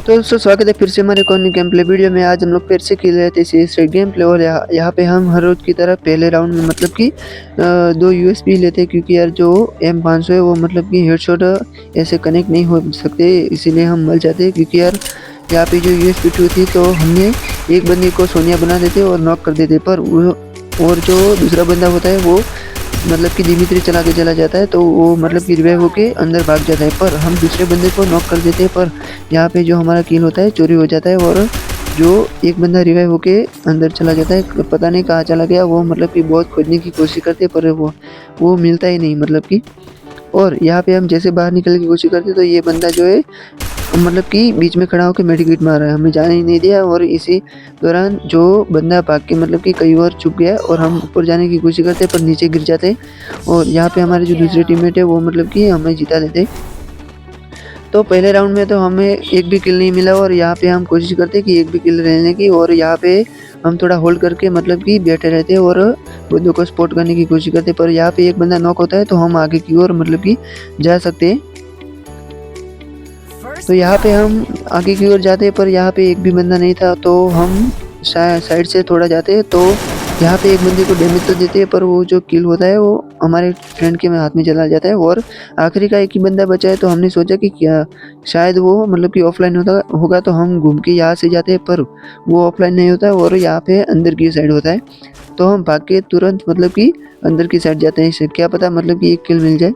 तो दोस्तों स्वागत है फिर से हमारे कौन गेम प्ले वीडियो में। आज हम लोग फिर से खेल रहे थे सीरीज गेम प्ले और यहाँ पे हम हर रोज की तरह पहले राउंड में मतलब कि 2 यूएसबी लेते हैं, क्योंकि यार जो M500 है वो मतलब कि हेडशॉट ऐसे कनेक्ट नहीं हो सकते, इसीलिए हम मर जाते हैं। क्योंकि यार यहाँ पे जो USB 2 थी तो हमने एक बंदे को सोनिया बना देते और नॉक कर देते, पर वो और जो दूसरा बंदा होता है वो मतलब कि दिमित्री चला के चला जाता है, तो वो मतलब कि रिवाइव होके अंदर भाग जाता है, पर हम दूसरे बंदे को नॉक कर देते हैं। पर यहाँ पे जो हमारा किल होता है चोरी हो जाता है और जो एक बंदा रिवाइव होके अंदर चला जाता है, पता नहीं कहाँ चला गया वो, मतलब कि बहुत खोजने की कोशिश करते पर वो मिलता ही नहीं मतलब कि। और यहाँ पे हम जैसे बाहर निकलने की कोशिश करते तो ये बंदा जो है मतलब कि बीच में खड़ा होकर मेडिकेट मार रहा है, हमें जाने ही नहीं दिया। और इसी दौरान जो बंदा भाग के मतलब कि कई और छुप गया और हम ऊपर जाने की कोशिश करते पर नीचे गिर जाते। और यहाँ पे हमारे जो दूसरे टीममेट है वो मतलब कि हमें जिता देते। तो पहले राउंड में तो हमें एक भी किल नहीं मिला और यहाँ पे हम कोशिश करते कि एक भी किल रहने की, और यहाँ पे हम थोड़ा होल्ड करके मतलब कि बैठे रहते और बंदों को स्पॉट करने की कोशिश करते। पर यहाँ पे एक बंदा नॉक होता है तो हम आगे की ओर मतलब कि जा सकते हैं। तो यहाँ पे हम आगे की ओर जाते पर यहाँ पे एक भी बंदा नहीं था, तो हम साइड से थोड़ा जाते तो यहाँ पे एक बंदे को डैमेज तो देते हैं, पर वो जो किल होता है वो हमारे फ्रेंड के हाथ में चला जाता है। और आखिरी का एक ही बंदा बचा है, तो हमने सोचा कि क्या शायद वो मतलब कि ऑफलाइन होगा तो हम घूम के यहाँ से जाते हैं, पर वो ऑफलाइन नहीं होता और यहाँ पे अंदर की साइड होता है। तो हम भाग के तुरंत मतलब कि अंदर की साइड जाते हैं, क्या पता मतलब कि एक किल मिल जाए।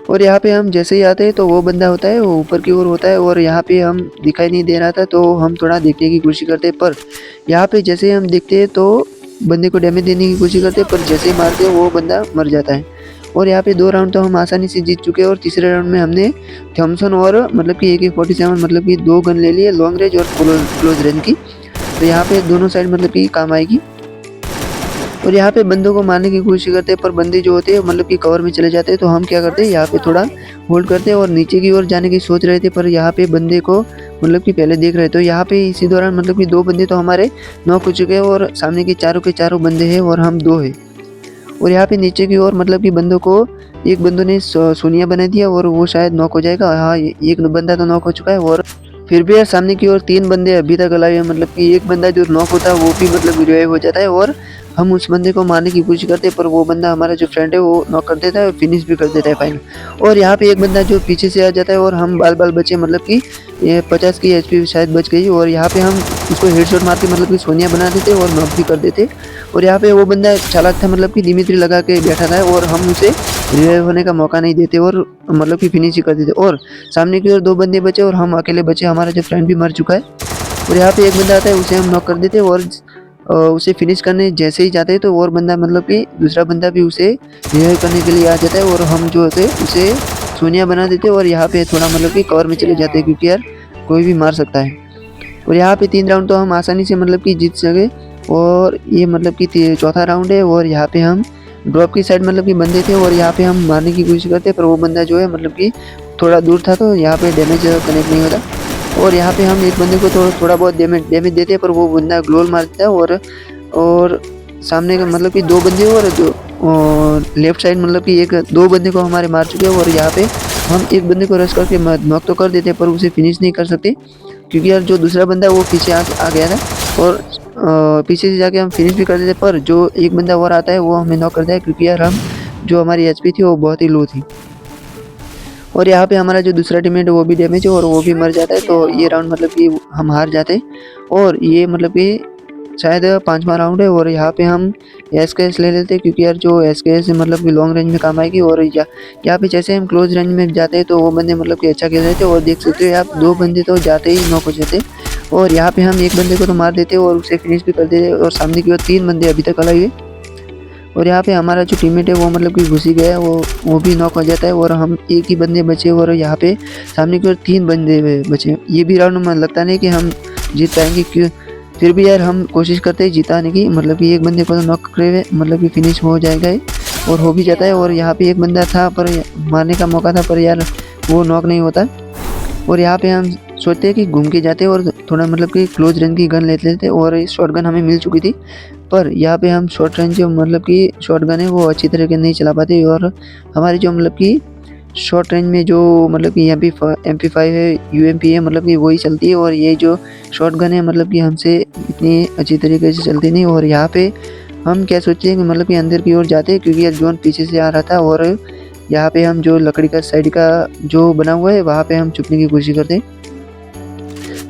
और यहाँ पे हम जैसे ही आते हैं तो वो बंदा होता है वो ऊपर की ओर होता है और यहाँ पे हम दिखाई नहीं दे रहा था, तो हम थोड़ा देखने की कोशिश करते हैं। पर यहाँ पे जैसे ही हम देखते हैं तो बंदे को डैमेज देने की कोशिश करते हैं, पर जैसे ही मारते हैं वो बंदा मर जाता है। और यहाँ पे 2 राउंड तो हम आसानी से जीत चुके हैं और तीसरे राउंड में हमने थॉमसन और मतलब कि AK-47 मतलब कि 2 गन ले लिए, लॉन्ग रेंज और क्लोज रेंज की। तो यहाँ पे दोनों साइड मतलब कि काम आएगी। और यहाँ पे बंदों को मारने की कोशिश करते हैं, पर बंदे जो होते हैं मतलब कि कवर में चले जाते हैं। तो हम क्या करते हैं यहाँ पे थोड़ा होल्ड करते हैं और नीचे की ओर जाने की सोच रहे थे, पर यहाँ पे बंदे को मतलब कि पहले देख रहे थे। तो यहाँ पे इसी दौरान मतलब कि 2 बंदे तो हमारे नॉक हो चुके हैं और सामने के चारों बंदे हैं और हम 2 हैं। और यहाँ पे नीचे की ओर मतलब कि बंदों को एक बंदों ने सोनिया बना दिया और वो शायद नॉक हो जाएगा। हाँ, एक बंदा तो नॉक हो चुका है। और फिर भी यार सामने की ओर 3 बंदे अभी तक अलाइव है, मतलब कि एक बंदा जो नॉक होता है वो भी मतलब रिवाइव हो जाता है और हम उस बंदे को मारने की कोशिश करते हैं, पर वो बंदा हमारा जो फ्रेंड है वो नॉक कर देता है और फिनिश भी कर देता है फाइनल। और यहाँ पे एक बंदा जो पीछे से आ जाता है और हम बाल बचे, मतलब कि ये 50 की HP शायद बच गई। और यहाँ पे हम उसको हेडशॉट मार के मतलब कि सोनिया बना देते और नॉक भी कर देते। और यहाँ पे वो बंदा चालाक था, मतलब कि दिमित्री लगा के बैठा था और हम उसे रिवाइव होने का मौका नहीं देते और मतलब कि फिनिश ही कर देते। और सामने की ओर 2 बंदे बचे और हम अकेले बचे, हमारा जो फ्रेंड भी मर चुका है। और यहाँ पे एक बंदा आता है उसे हम नॉक कर देते और उसे फिनिश करने जैसे ही जाते हैं तो और बंदा मतलब कि दूसरा बंदा भी उसे रिवाइव करने के लिए आ जाता है और हम जो होते उसे सोनिया बना देते और यहाँ पे थोड़ा मतलब कि कवर में चले जाते हैं, क्योंकि यार कोई भी मार सकता है। और यहाँ पे 3 राउंड तो हम आसानी से मतलब कि जीत सके। और ये मतलब कि चौथा राउंड है और यहाँ पे हम ड्रॉप की साइड मतलब कि बंदे थे और यहाँ पे हम मारने की कोशिश करते, पर वो बंदा जो है मतलब कि थोड़ा दूर था, तो यहाँ पे डैमेज कनेक्ट नहीं होता। और यहाँ पे हम एक बंदे को थोड़ा बहुत डैमेज देते हैं, पर वो बंदा ग्लोल मारता है। और सामने का मतलब कि 2 बंदे और जो लेफ्ट साइड मतलब कि 2 बंदे को हमारे मार चुके हैं। और यहाँ पे हम एक बंदे को रश करके नॉक तो कर देते हैं, पर उसे फिनिश नहीं कर सकते, क्योंकि यार जो दूसरा बंदा है वो पीछे आ गया था। और पीछे से जाके हम फिनिश भी कर देते, पर जो एक बंदा और आता है वो हमें नॉक कर दिया, क्योंकि यार हम जो हमारी HP थी वो बहुत ही लो थी। और यहाँ पे हमारा जो दूसरा टीममेट है वो भी डैमेज है और वो भी मर जाता है। तो ये राउंड मतलब कि हम हार जाते हैं और ये मतलब कि शायद 5वां राउंड है। और यहाँ पे हम SKS ले लेते हैं, क्योंकि यार जो SKS मतलब कि लॉन्ग रेंज में काम आएगी। और यहाँ पे जैसे हम क्लोज रेंज में जाते हैं तो वो बंदे मतलब कि अच्छा खेल रहे थे और देख सकते हो आप 2 बंदे तो जाते ही नॉक हो जाते। और यहाँ पे हम एक बंदे को तो मार देते और उसे फिनिश भी कर देते और सामने की ओर 3 बंदे अभी तक अलग है। और यहाँ पे हमारा जो टीममेट है वो मतलब कि घुसी गया है, वो भी नॉक हो जाता है और हम एक ही बंदे बचे। और यहाँ पे सामने की ओर 3 बंदे बचे। ये भी राउंड में लगता नहीं कि हम जीत पाएंगे, क्यों फिर भी यार हम कोशिश करते हैं जिताने की, मतलब कि एक बंदे को तो नॉक करे हुए मतलब कि फिनिश हो जाएगा और हो भी जाता है। और यहाँ पे एक बंदा था पर मारने का मौका था, पर यार वो नॉक नहीं होता। और यहाँ पे हम सोचते हैं कि घूम के जाते और थोड़ा मतलब कि क्लोज रेंज की गन ले लेते और इस शॉर्ट गन हमें मिल चुकी थी, पर यहाँ पे हम शॉर्ट रेंज जो मतलब कि शॉर्ट गन है वो अच्छी तरीके नहीं चला पाते। और हमारी जो मतलब कि शॉर्ट रेंज में जो मतलब कि MP5 है, UMP है, मतलब कि वही चलती है। और ये जो शॉटगन है मतलब कि हमसे इतनी अच्छी तरीके से चलती नहीं। और यहाँ पे हम क्या सोचे कि मतलब कि अंदर की ओर जाते हैं, क्योंकि यार जोन पीछे से आ रहा था। और यहाँ पे हम जो लकड़ी का साइड का जो बना हुआ है वहाँ पे हम छुपने की कोशिश करते हैं।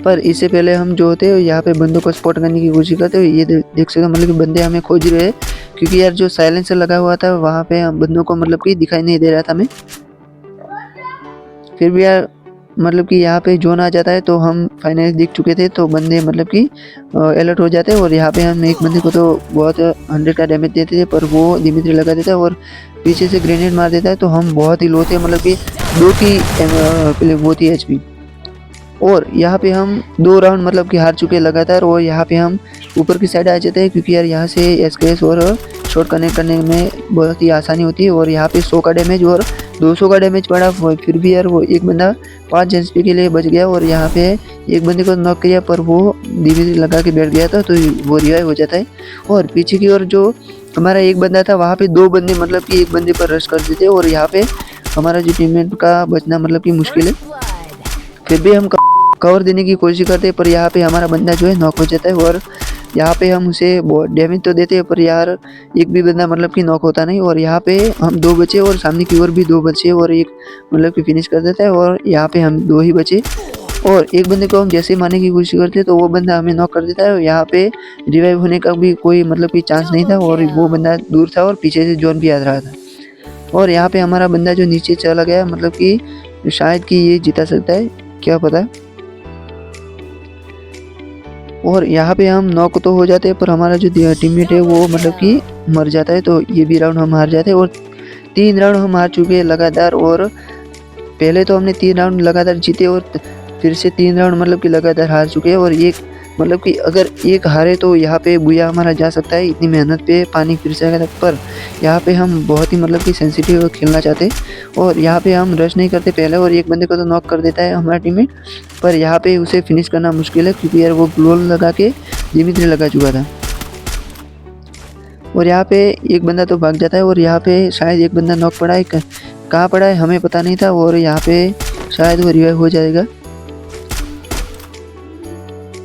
पर इससे पहले हम जो होते हैं यहाँ पे बंदों को स्पॉट करने की कोशिश करते हैं। ये देख सकते हो मतलब कि बंदे हमें खोज रहे हैं, क्योंकि यार जो साइलेंसर लगा हुआ था वहाँ पे हम बंदों को मतलब कि दिखाई नहीं दे रहा था हमें। फिर भी यार मतलब कि यहाँ पे जोन आ जाता है तो हम फाइनली दिख चुके थे, तो बंदे मतलब कि अलर्ट हो जाते हैं। और यहाँ पे हम एक बंदे को तो बहुत 100 का डैमेज देते थे, पर वो दिमित्री लगा देता है और पीछे से ग्रेनेड मार देता है। तो हम बहुत ही लो थे, मतलब कि 2 की वो थी HP। और यहाँ पे हम 2 राउंड मतलब कि हार चुके लगातार। और यहाँ पे हम ऊपर की साइड आ जाते हैं, क्योंकि यार यहाँ से SKS और शॉट कनेक्ट करने में बहुत ही आसानी होती है। और यहाँ पे 100 का डैमेज और 200 का डैमेज पड़ा, फिर भी यार वो एक बंदा 5 HP के लिए बच गया। और यहाँ पे एक बंदे को नॉक किया, पर वो धीरे लगा के बैठ गया था, तो वो रिवाइव हो जाता है। और पीछे की ओर जो हमारा एक बंदा था वहाँ पे 2 बंदे मतलब कि एक बंदे पर रश कर देते। और यहाँ पे हमारा जो टीममेट का बचना मतलब कि मुश्किल है। फिर भी हम कवर देने की कोशिश करते हैं, पर यहाँ पे हमारा बंदा जो है नॉक हो जाता है। और यहाँ पे हम उसे बहुत डैमेज तो देते हैं, पर यार एक भी बंदा मतलब कि नॉक होता नहीं। और यहाँ पे हम 2 बचे और सामने की ओर भी 2 बचे और एक मतलब कि फिनिश कर देता है। और यहाँ पे हम 2 ही बचे और एक बंदे को हम जैसे मारने की कोशिश करते हैं तो वो बंदा हमें नॉक कर देता है। और यहाँ पे रिवाइव होने का भी कोई मतलब कि चांस नहीं था, और वो बंदा दूर था और पीछे से जोन भी आ रहा था। और यहाँ पे हमारा बंदा जो नीचे चला गया, मतलब कि शायद कि ये जिता सकता है, क्या पता। और यहाँ पे हम नॉक तो हो जाते हैं, पर हमारा जो टीममेट है वो मतलब कि मर जाता है, तो ये भी राउंड हम हार जाते हैं। और 3 राउंड हम हार चुके हैं लगातार। और पहले तो हमने 3 राउंड लगातार जीते और फिर से 3 राउंड मतलब कि लगातार हार चुके हैं। और एक मतलब कि अगर एक हारे तो यहाँ पे बुया हमारा जा सकता है, इतनी मेहनत पे पानी फिर से आएगा। पर यहाँ पे हम बहुत ही मतलब कि सेंसिटिव खेलना चाहते हैं। और यहाँ पे हम रश नहीं करते पहले, और एक बंदे को तो नॉक कर देता है हमारा टीममेट, पर यहाँ पे उसे फिनिश करना मुश्किल है, क्योंकि यार वो ग्लोल लगा के दिमित्री लगा चुका था। और यहाँ पे एक बंदा तो भाग जाता है, और यहाँ पे शायद एक बंदा नॉक पड़ा है, कहाँ पड़ा है हमें पता नहीं था। और यहाँ पे शायद वो रिवाइव हो जाएगा।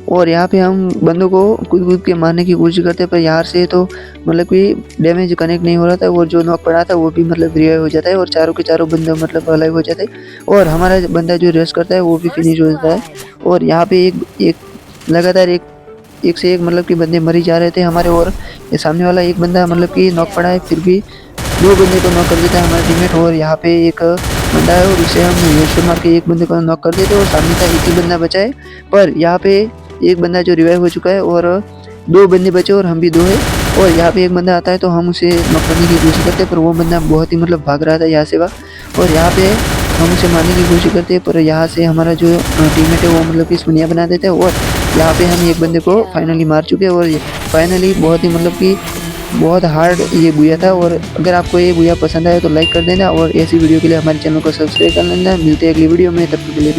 और यहाँ पे हम बंदों को कूद के मारने की कोशिश करते हैं, पर यहाँ से तो मतलब कि डैमेज कनेक्ट नहीं हो रहा था। और जो नॉक पड़ा था वो भी मतलब रिवाइव हो जाता है, और चारों के चारों बंदे मतलब अलाइव हो जाते हैं। और हमारा बंदा जो रेस्ट करता है वो भी फिनिश हो जाता है। और यहाँ पे एक लगातार एक से एक मतलब कि बंदे मरी जा रहे थे हमारे। और ये सामने वाला एक बंदा मतलब कि नॉक पड़ा है, फिर भी 2 बंदे को नॉक कर देता है हमारा टीममेट। और यहाँ पे एक बंदा है और उसे हम हेडशॉट मार के एक बंदे को नॉक कर देते, और सामने का एक ही बंदा बचा है। पर यहाँ पे एक बंदा जो रिवाइव हो चुका है, और 2 बंदे बचे और हम भी 2 है। और यहाँ पे एक बंदा आता है तो हम उसे नॉक करने की कोशिश करते हैं, पर वो बंदा बहुत ही मतलब भाग रहा था यहाँ से वहाँ। और यहाँ पे हम उसे मारने की कोशिश करते हैं, पर यहाँ से हमारा जो टीममेट है वो मतलब कि सुनिया बना देते हैं। और यहाँ पे हम एक बंदे को फाइनली मार चुके हैं। और फाइनली बहुत ही मतलब कि बहुत हार्ड ये बुया था। और अगर आपको ये बुया पसंद आया तो लाइक कर देना, और ऐसी वीडियो के लिए हमारे चैनल को सब्सक्राइब कर लेना। मिलते हैं अगली वीडियो में, तब तक के लिए।